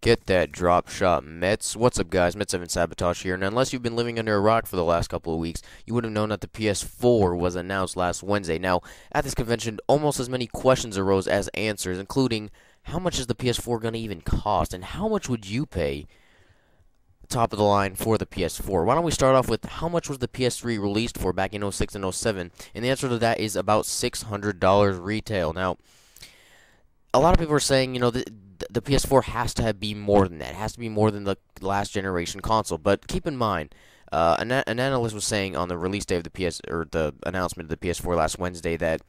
Get that drop shot, Mets. What's up, guys? Mets7 Sabotage here. And unless you've been living under a rock for the last couple of weeks, you would have known that the PS4 was announced last Wednesday. Now, at this convention, almost as many questions arose as answers, including how much is the PS4 going to even cost, and how much would you pay top of the line for the PS4? Why don't we start off with how much was the PS3 released for back in '06 and '07? And the answer to that is about $600 retail. Now, a lot of people are saying, the PS4 has to be more than that. It has to be more than the last generation console. But keep in mind, an analyst was saying on the release day of the announcement of the PS4 last Wednesday that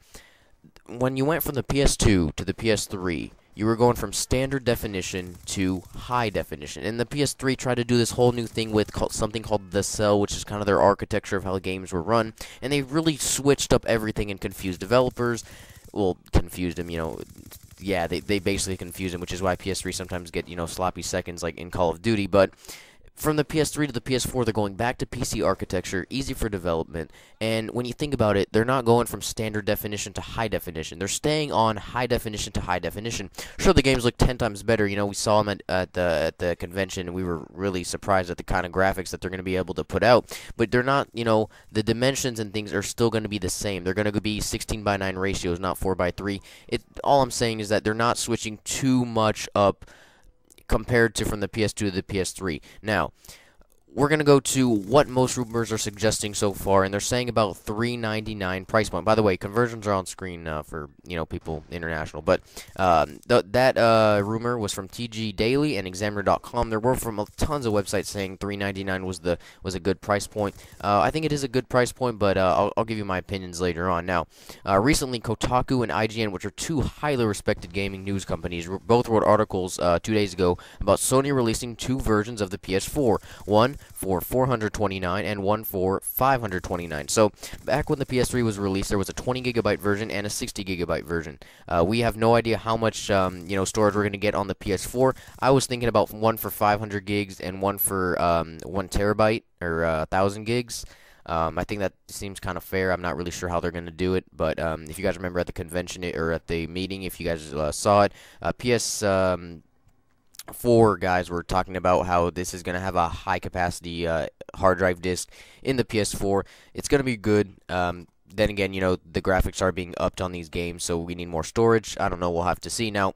when you went from the PS2 to the PS3, you were going from standard definition to high definition. And the PS3 tried to do this whole new thing with something called the cell, which is kind of their architecture of how the games were run. And they really switched up everything and confused developers. Well, confused them, yeah, they basically confuse them, which is why PS3 sometimes get, sloppy seconds like in Call of Duty. But from the PS3 to the PS4, they're going back to PC architecture, easy for development, and when you think about it, they're not going from standard definition to high definition. They're staying on high definition to high definition. Sure, the games look 10 times better. We saw them at the convention, and we were really surprised at the kind of graphics that they're going to be able to put out. But they're not, the dimensions and things are still going to be the same. They're going to be 16:9 ratios, not 4:3. All I'm saying is that they're not switching too much up compared to from the PS2 to the PS3. Now, we're going to go to what most rumors are suggesting so far, and they're saying about $399 price point. By the way, conversions are on screen for, people international. But that rumor was from TG Daily and Examiner.com. There were from tons of websites saying $399 was a good price point. I think it is a good price point, but I'll give you my opinions later on. Now, recently, Kotaku and IGN, which are two highly respected gaming news companies, both wrote articles 2 days ago about Sony releasing two versions of the PS4. One for $429 and one for $529. So back when the PS3 was released, there was a 20 gigabyte version and a 60 gigabyte version. We have no idea how much storage we're going to get on the PS4. I was thinking about one for 500 gigs and one for 1 terabyte or 1,000 gigs. I think that seems kind of fair. I'm not really sure how they're going to do it, but if you guys remember at the convention or at the meeting, if you guys saw it, PS4 guys were talking about how this is going to have a high capacity hard drive disk in the PS4. It's going to be good. Then again, the graphics are being upped on these games, so we need more storage. I don't know, we'll have to see. Now,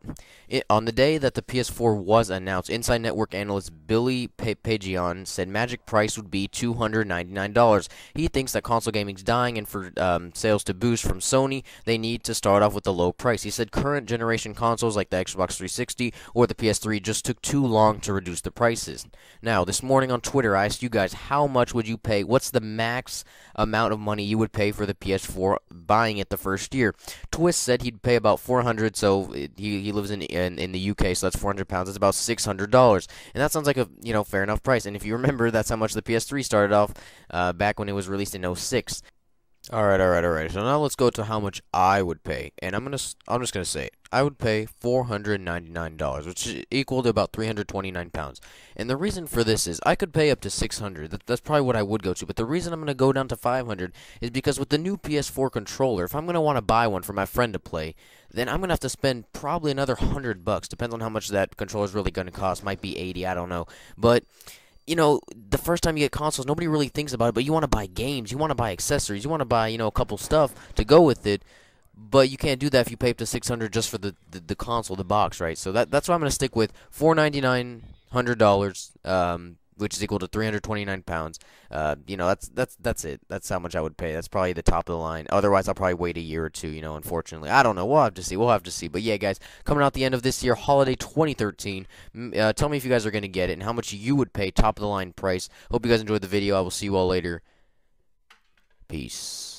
on the day that the PS4 was announced, Inside Network analyst Billy Pagion said magic price would be $299. He thinks that console gaming's dying, and for sales to boost from Sony, they need to start off with a low price. He said current generation consoles like the Xbox 360 or the PS3 just took too long to reduce the prices. Now, this morning on Twitter, I asked you guys, how much would you pay? What's the max amount of money you would pay for the PS4 buying it the first year? Twist said he'd pay about $400, so he lives in the UK, so that's £400. That's about $600, and that sounds like a fair enough price. And if you remember, that's how much the PS3 started off back when it was released in '06. All right. So now let's go to how much I would pay, and I'm just gonna say it. I would pay $499, which is equal to about 329 pounds. And the reason for this is I could pay up to 600. That's probably what I would go to. But the reason I'm gonna go down to 500 is because with the new PS4 controller, if I'm gonna want to buy one for my friend to play, then I'm gonna have to spend probably another $100. Depends on how much that controller is really gonna cost. Might be 80. I don't know, but the first time you get consoles, nobody really thinks about it, but you want to buy games, you want to buy accessories, you want to buy, a couple stuff to go with it, but you can't do that if you pay up to 600 just for the console, the box, right? So that's why I'm going to stick with $499, $100, which is equal to 329 pounds. That's it. That's how much I would pay. That's probably the top of the line. Otherwise, I'll probably wait a year or two, unfortunately. I don't know. We'll have to see. But yeah, guys, coming out the end of this year, holiday 2013, tell me if you guys are going to get it and how much you would pay top of the line price. Hope you guys enjoyed the video. I will see you all later. Peace.